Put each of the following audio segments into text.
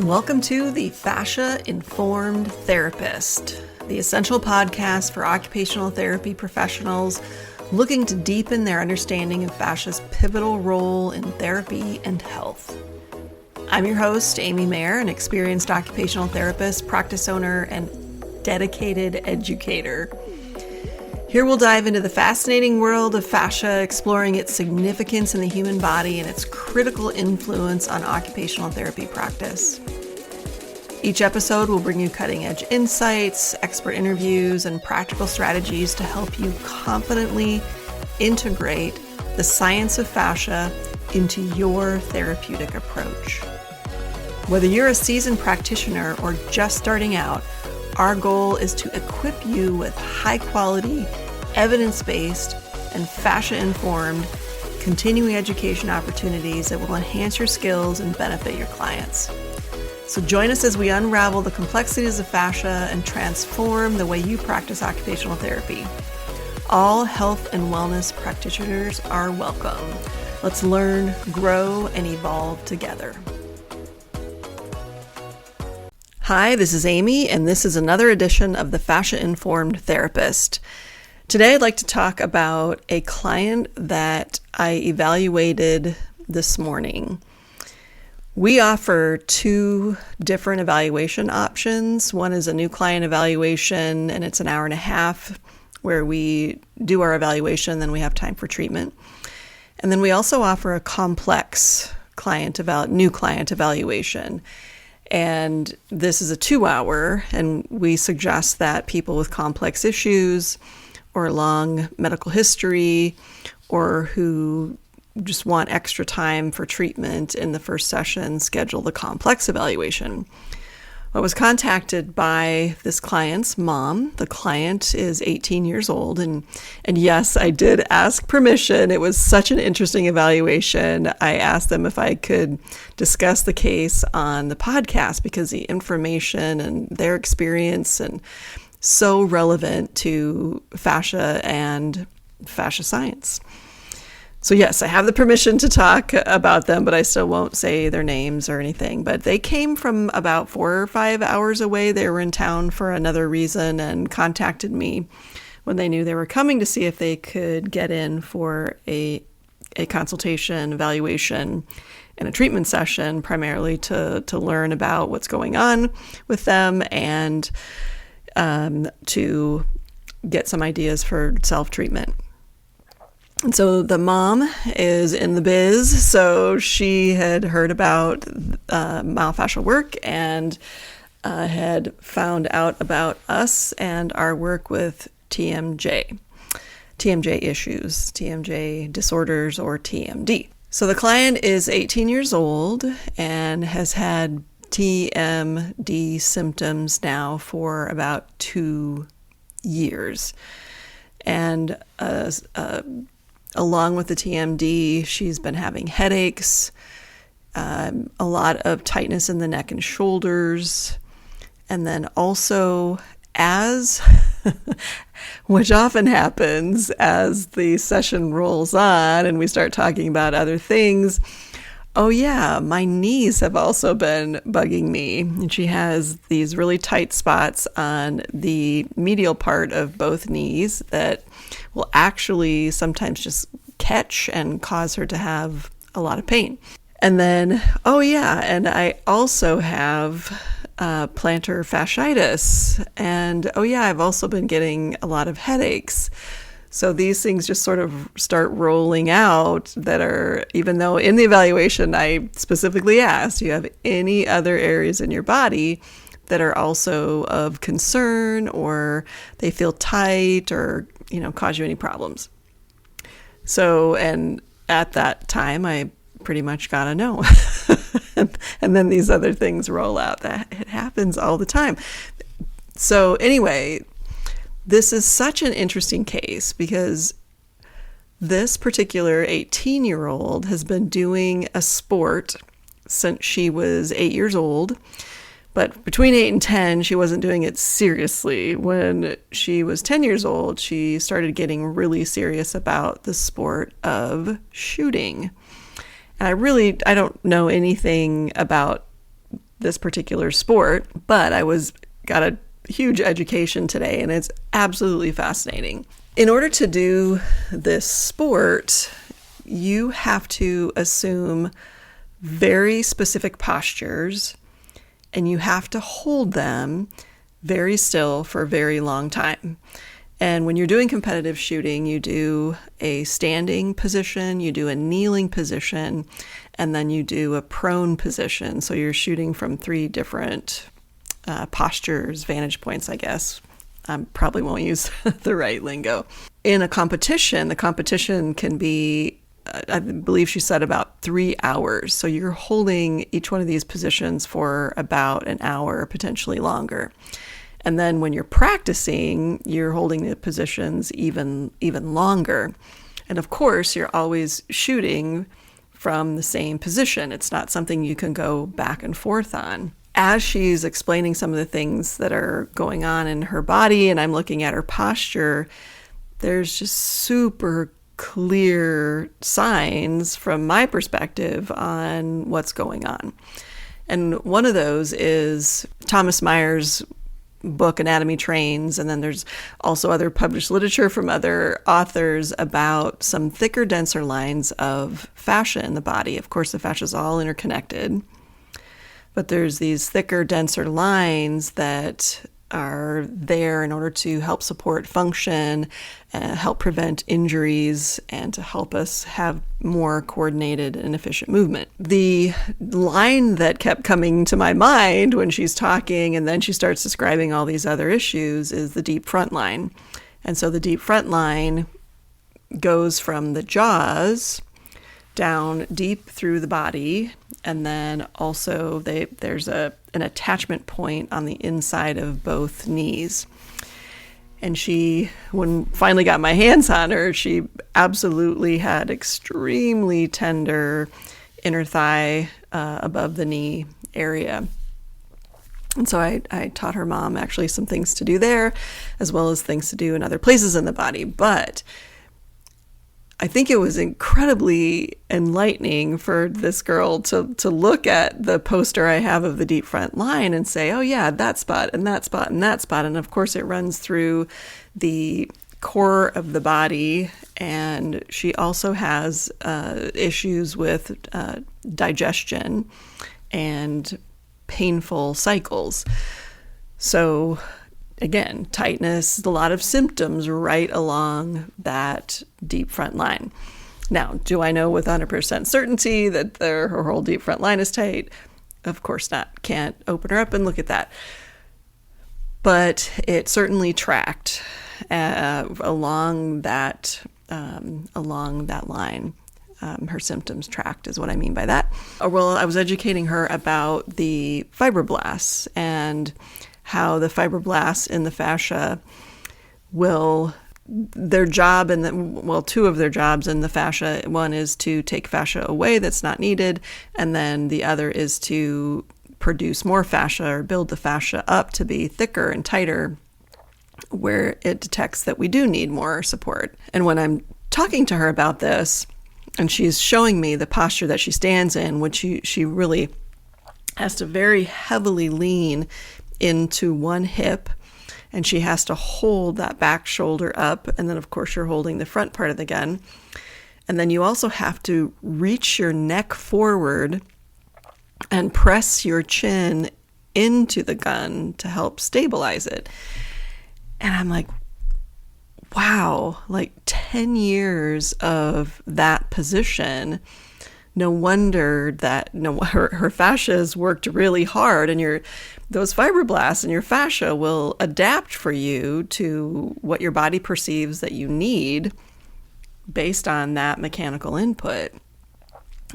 Welcome to the Fascia-Informed Therapist, the essential podcast for occupational therapy professionals looking to deepen their understanding of fascia's pivotal role in therapy and health. I'm your host, Amy Mayer, an experienced occupational therapist, practice owner, and dedicated educator. Here we'll dive into the fascinating world of fascia, exploring its significance in the human body and its critical influence on occupational therapy practice. Each episode will bring you cutting-edge insights, expert interviews, and practical strategies to help you confidently integrate the science of fascia into your therapeutic approach. Whether you're a seasoned practitioner or just starting out, our goal is to equip you with high-quality, evidence-based, and fascia-informed continuing education opportunities that will enhance your skills and benefit your clients. So join us as we unravel the complexities of fascia and transform the way you practice occupational therapy. All health and wellness practitioners are welcome. Let's learn, grow, and evolve together. Hi, this is Amy, and this is another edition of the Fascia-Informed Therapist. Today, I'd like to talk about a client that I evaluated this morning. We offer two different evaluation options. One is a new client evaluation, and it's an hour and a half where we do our evaluation, then we have time for treatment. And then we also offer a complex new client evaluation. And this is a 2-hour, and we suggest that people with complex issues or long medical history or who just want extra time for treatment in the first session schedule the complex evaluation. I was contacted by this client's mom. The client is 18 years old, and yes, I did ask permission. It was such an interesting evaluation. I asked them if I could discuss the case on the podcast because the information and their experience and so relevant to fascia and fascia science. So yes, I have the permission to talk about them, but I still won't say their names or anything. But they came from about 4 or 5 hours away. They were in town for another reason and contacted me when they knew they were coming to see if they could get in for a consultation, evaluation, and a treatment session, primarily to learn about what's going on with them and to get some ideas for self-treatment. And so the mom is in the biz, so she had heard about myofascial work and had found out about us and our work with TMD issues, TMD disorders, or TMD. So the client is 18 years old and has had TMD symptoms now for about 2 years. And along with the TMD, she's been having headaches, a lot of tightness in the neck and shoulders, and then also which often happens as the session rolls on and we start talking about other things, oh yeah, my knees have also been bugging me. And she has these really tight spots on the medial part of both knees that will actually sometimes just catch and cause her to have a lot of pain. And then, oh yeah, and I also have plantar fasciitis. And oh yeah, I've also been getting a lot of headaches. So these things just sort of start rolling out that are, even though in the evaluation I specifically asked, do you have any other areas in your body that are also of concern or they feel tight or, cause you any problems? So, and at that time, I pretty much got a no. And then these other things roll out. That it happens all the time. So anyway, this is such an interesting case because this particular 18-year-old has been doing a sport since she was 8 years old. But between 8 and 10, she wasn't doing it seriously. When she was 10 years old, she started getting really serious about the sport of shooting. And I don't know anything about this particular sport, but got a huge education today, and it's absolutely fascinating. In order to do this sport, you have to assume very specific postures, and you have to hold them very still for a very long time. And when you're doing competitive shooting, you do a standing position, you do a kneeling position, and then you do a prone position. So you're shooting from 3 different postures, vantage points, I guess. I probably won't use the right lingo. In a competition, the competition can be, I believe she said, about 3 hours. So you're holding each one of these positions for about an hour, potentially longer. And then when you're practicing, you're holding the positions even longer. And of course, you're always shooting from the same position. It's not something you can go back and forth on. As she's explaining some of the things that are going on in her body, and I'm looking at her posture, there's just super clear signs from my perspective on what's going on. And one of those is Thomas Meyer's book, Anatomy Trains, and then there's also other published literature from other authors about some thicker, denser lines of fascia in the body. Of course, the fascia is all interconnected, but there's these thicker, denser lines that are there in order to help support function, help prevent injuries, and to help us have more coordinated and efficient movement. The line that kept coming to my mind when she's talking and then she starts describing all these other issues is the deep front line. And so the deep front line goes from the jaws down deep through the body, and then also there's an attachment point on the inside of both knees. And she, when finally got my hands on her, she absolutely had extremely tender inner thigh above the knee area. And so I taught her mom actually some things to do there, as well as things to do in other places in the body. But I think it was incredibly enlightening for this girl to look at the poster I have of the deep front line and say, oh yeah, that spot and that spot and that spot. And of course it runs through the core of the body. And she also has issues with digestion and painful cycles. So again, tightness, a lot of symptoms right along that deep front line. Now, do I know with 100% certainty that her whole deep front line is tight? Of course not. Can't open her up and look at that. But it certainly tracked along that line. Her symptoms tracked is what I mean by that. Well, I was educating her about the fibroblasts and how the fibroblasts in the fascia their job, two of their jobs in the fascia, one is to take fascia away that's not needed, and then the other is to produce more fascia or build the fascia up to be thicker and tighter where it detects that we do need more support. And when I'm talking to her about this, and she's showing me the posture that she stands in, which she really has to very heavily lean into one hip, and she has to hold that back shoulder up, and then of course you're holding the front part of the gun, and then you also have to reach your neck forward and press your chin into the gun to help stabilize it. And I'm like, wow, like 10 years of that position. No wonder that her fascia's worked really hard, and those fibroblasts in your fascia will adapt for you to what your body perceives that you need based on that mechanical input.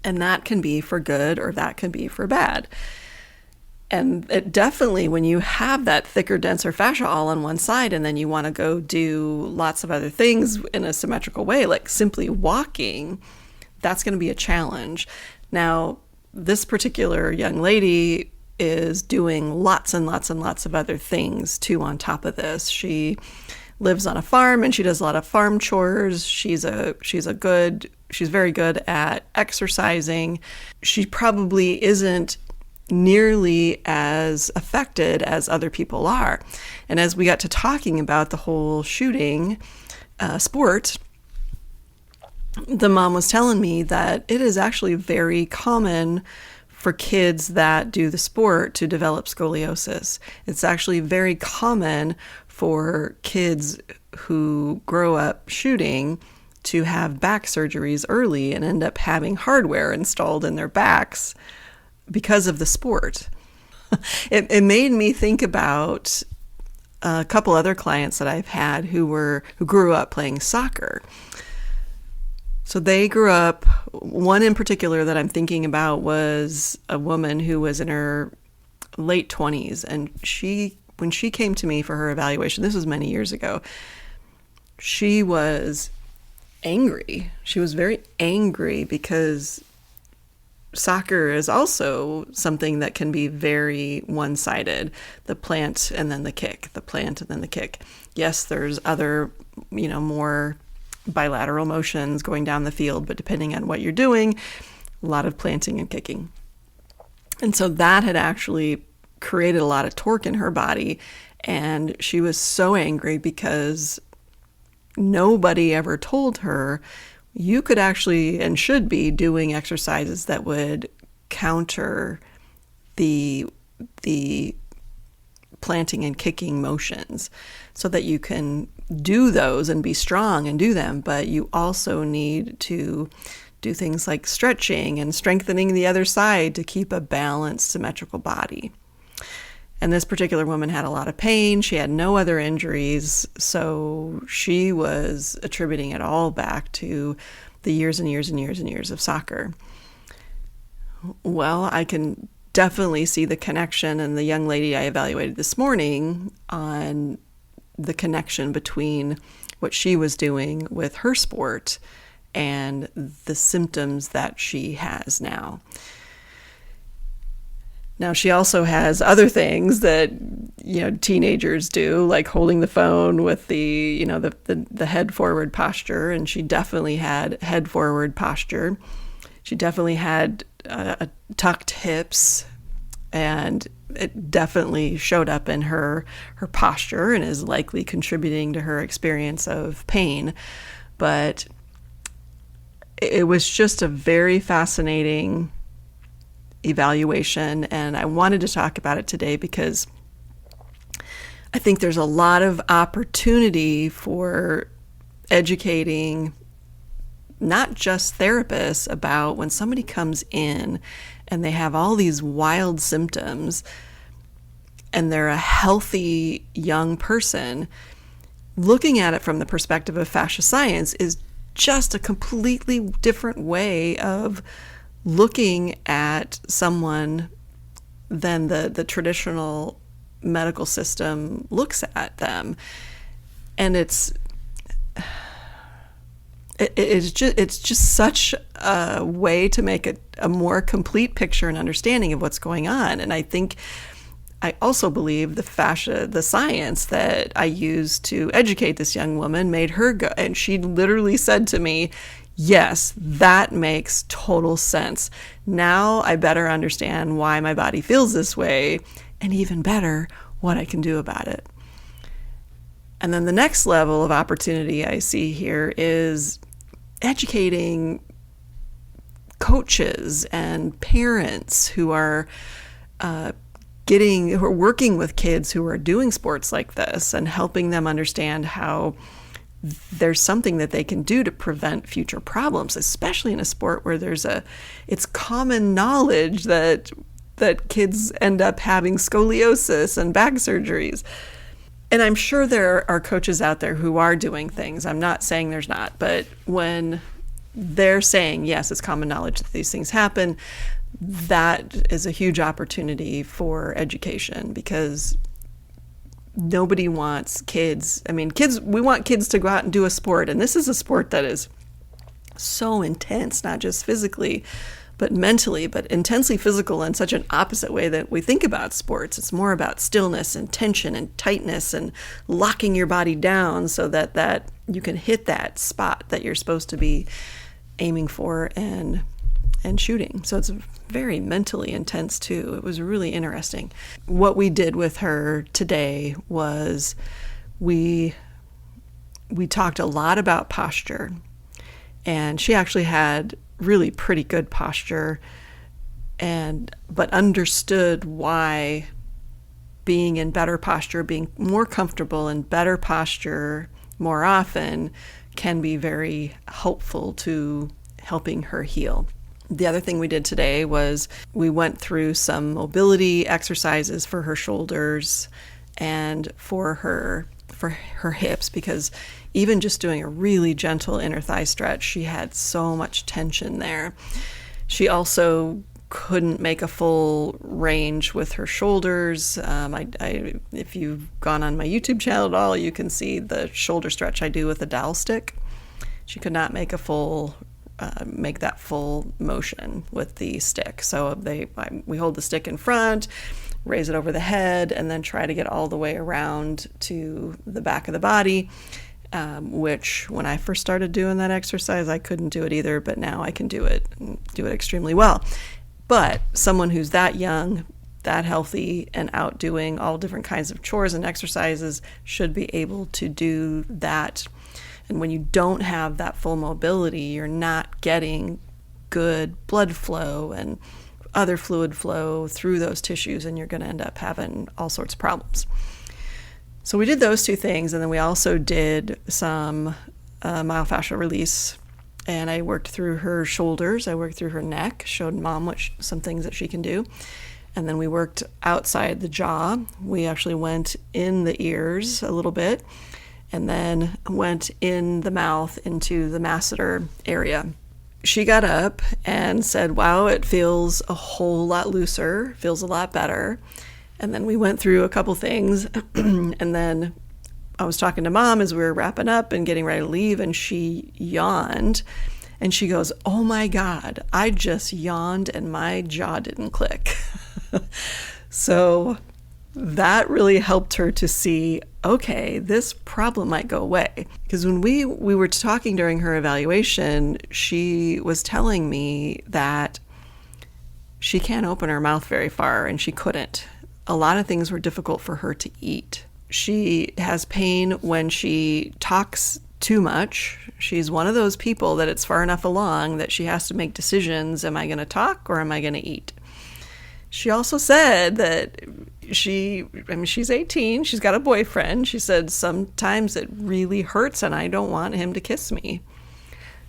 And that can be for good or that can be for bad. And it definitely, when you have that thicker, denser fascia all on one side, and then you want to go do lots of other things in a symmetrical way, like simply walking, that's going to be a challenge. Now, this particular young lady is doing lots and lots and lots of other things too on top of this. She lives on a farm and she does a lot of farm chores. She's very good at exercising. She probably isn't nearly as affected as other people are. And as we got to talking about the whole shooting sport, the mom was telling me that it is actually very common for kids that do the sport to develop scoliosis. It's actually very common for kids who grow up shooting to have back surgeries early and end up having hardware installed in their backs because of the sport. It made me think about a couple other clients that I've had who grew up playing soccer. So they grew up, one in particular that I'm thinking about was a woman who was in her late 20s, and when she came to me for her evaluation, this was many years ago, she was angry. She was very angry because soccer is also something that can be very one-sided. The plant and then the kick, the plant and then the kick. Yes, there's other, more bilateral motions going down the field, but depending on what you're doing, a lot of planting and kicking. And so that had actually created a lot of torque in her body. And she was so angry because nobody ever told her you could actually and should be doing exercises that would counter the planting and kicking motions so that you can do those and be strong and do them. But you also need to do things like stretching and strengthening the other side to keep a balanced, symmetrical body. And this particular woman had a lot of pain. She had no other injuries. So she was attributing it all back to the years and years and years and years of soccer. Well, I can definitely see the connection, and the young lady I evaluated this morning on the connection between what she was doing with her sport and the symptoms that she has now. Now, she also has other things that, teenagers do, like holding the phone with the head forward posture. And she definitely had head forward posture. She definitely had tucked hips, and it definitely showed up in her posture and is likely contributing to her experience of pain. But it was just a very fascinating evaluation, and I wanted to talk about it today because I think there's a lot of opportunity for educating not just therapists about when somebody comes in and they have all these wild symptoms and they're a healthy young person. Looking at it from the perspective of fascia science is just a completely different way of looking at someone than the traditional medical system looks at them. And it's just such a way to make a more complete picture and understanding of what's going on. And I also believe the science that I used to educate this young woman made her go, and she literally said to me, yes, that makes total sense. Now I better understand why my body feels this way, and even better, what I can do about it. And then the next level of opportunity I see here is educating coaches and parents who are working with kids who are doing sports like this and helping them understand how there's something that they can do to prevent future problems, especially in a sport where it's common knowledge that kids end up having scoliosis and back surgeries. And I'm sure there are coaches out there who are doing things. I'm not saying there's not, but when they're saying, yes, it's common knowledge that these things happen, that is a huge opportunity for education, because nobody wants kids. We want kids to go out and do a sport. And this is a sport that is so intense, not just physically, but mentally, but intensely physical in such an opposite way that we think about sports. It's more about stillness and tension and tightness and locking your body down so that you can hit that spot that you're supposed to be aiming for and and shooting. So it's very mentally intense too. It was really interesting. What we did with her today was we talked a lot about posture, and she actually had really pretty good posture, but understood why being in better posture, being more comfortable in better posture more often can be very helpful to helping her heal. The other thing we did today was we went through some mobility exercises for her shoulders and for her hips, because even just doing a really gentle inner thigh stretch, she had so much tension there. She also couldn't make a full range with her shoulders. If you've gone on my YouTube channel at all, you can see the shoulder stretch I do with a dowel stick. She could not make make that full motion with the stick. So we hold the stick in front, raise it over the head, and then try to get all the way around to the back of the body, which when I first started doing that exercise, I couldn't do it either, but now I can do it extremely well. But someone who's that young, that healthy, and out doing all different kinds of chores and exercises should be able to do that. And when you don't have that full mobility, you're not getting good blood flow and other fluid flow through those tissues, and you're going to end up having all sorts of problems. So we did those two things, and then we also did some myofascial release. And I worked through her shoulders, I worked through her neck, showed Mom some things that she can do. And then we worked outside the jaw. We actually went in the ears a little bit, and then went in the mouth into the masseter area. She got up and said, wow, it feels a whole lot looser, feels a lot better. And then we went through a couple things, and then I was talking to Mom as we were wrapping up and getting ready to leave, and she yawned, and she goes, oh my God, I just yawned and my jaw didn't click. So that really helped her to see, okay, this problem might go away. Because when we were talking during her evaluation, she was telling me that she can't open her mouth very far, and she couldn't. A lot of things were difficult for her to eat. She has pain when she talks too much. She's one of those people that it's far enough along that she has to make decisions. Am I going to talk or am I going to eat? She also said that she's 18. She's got a boyfriend. She said, sometimes it really hurts and I don't want him to kiss me.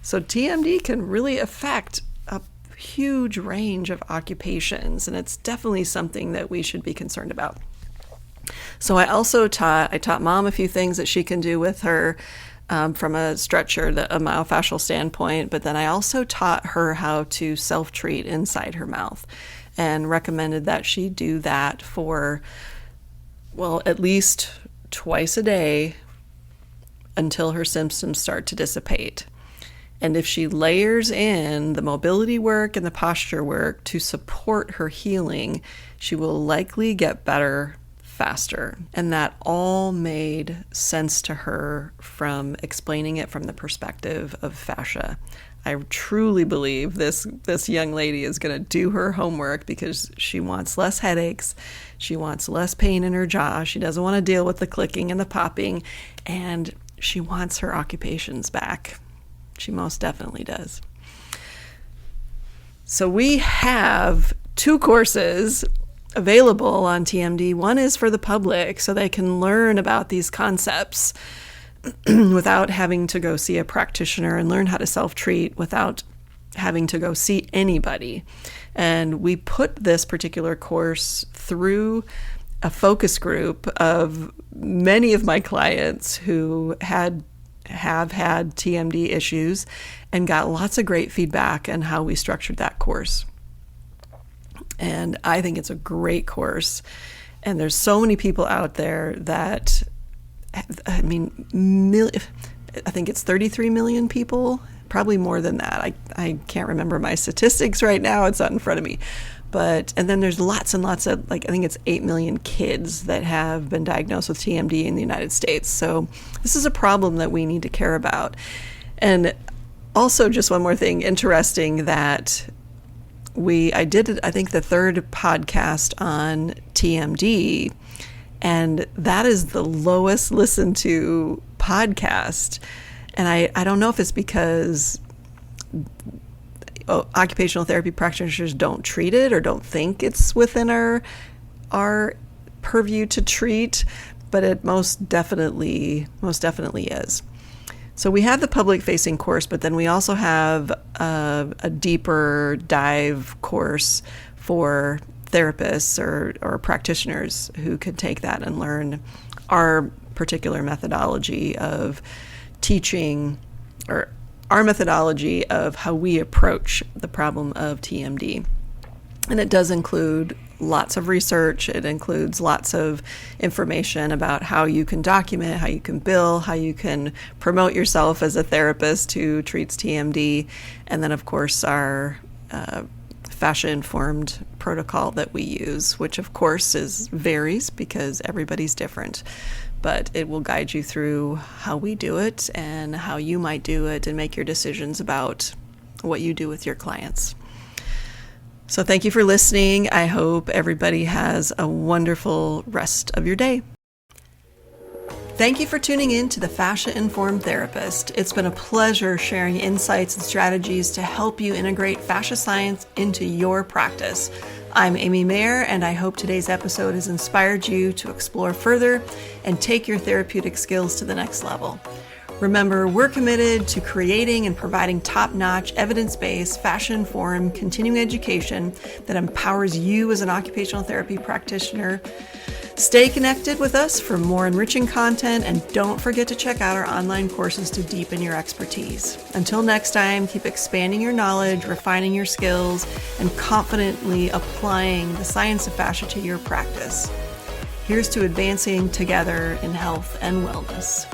So TMD can really affect a huge range of occupations, and it's definitely something that we should be concerned about. So I taught Mom a few things that she can do with her from a stretcher, a myofascial standpoint, but then I also taught her how to self-treat inside her mouth, and recommended that she do that for, at least twice a day until her symptoms start to dissipate. And if she layers in the mobility work and the posture work to support her healing, she will likely get better faster. And that all made sense to her from explaining it from the perspective of fascia. I truly believe this young lady is going to do her homework because she wants less headaches. She wants less pain in her jaw. She doesn't want to deal with the clicking and the popping. And she wants her occupations back. She most definitely does. So we have 2 courses available on TMD. One is for the public so they can learn about these concepts without having to go see a practitioner, and learn how to self-treat without having to go see anybody. And we put this particular course through a focus group of many of my clients who have had TMD issues, and got lots of great feedback on how we structured that course. And I think it's a great course. And there's so many people out there that, I think it's 33 million people, probably more than that. I can't remember my statistics right now. It's not in front of me. And then there's lots and lots of, I think it's 8 million kids that have been diagnosed with TMD in the United States. So this is a problem that we need to care about. And also, just one more thing, interesting that I did, I think, the third podcast on TMD, and that is the lowest listened to podcast. And I don't know if it's because occupational therapy practitioners don't treat it or don't think it's within our purview to treat, but it most definitely is. So we have the public-facing course, but then we also have a deeper dive course for therapists or practitioners who could take that and learn our particular methodology of teaching, or our methodology of how we approach the problem of TMD. And it does include lots of research. It includes lots of information about how you can document, how you can bill, how you can promote yourself as a therapist who treats TMD. And then, of course, our Fascia-Informed protocol that we use, which, of course, varies because everybody's different. But it will guide you through how we do it and how you might do it and make your decisions about what you do with your clients. So thank you for listening. I hope everybody has a wonderful rest of your day. Thank you for tuning in to the Fascia-Informed Therapist. It's been a pleasure sharing insights and strategies to help you integrate fascia science into your practice. I'm Amy Mayer, and I hope today's episode has inspired you to explore further and take your therapeutic skills to the next level. Remember, we're committed to creating and providing top-notch, evidence-based, fascia-informed continuing education that empowers you as an occupational therapy practitioner. Stay connected with us for more enriching content, and don't forget to check out our online courses to deepen your expertise. Until next time, keep expanding your knowledge, refining your skills, and confidently applying the science of fascia to your practice. Here's to advancing together in health and wellness.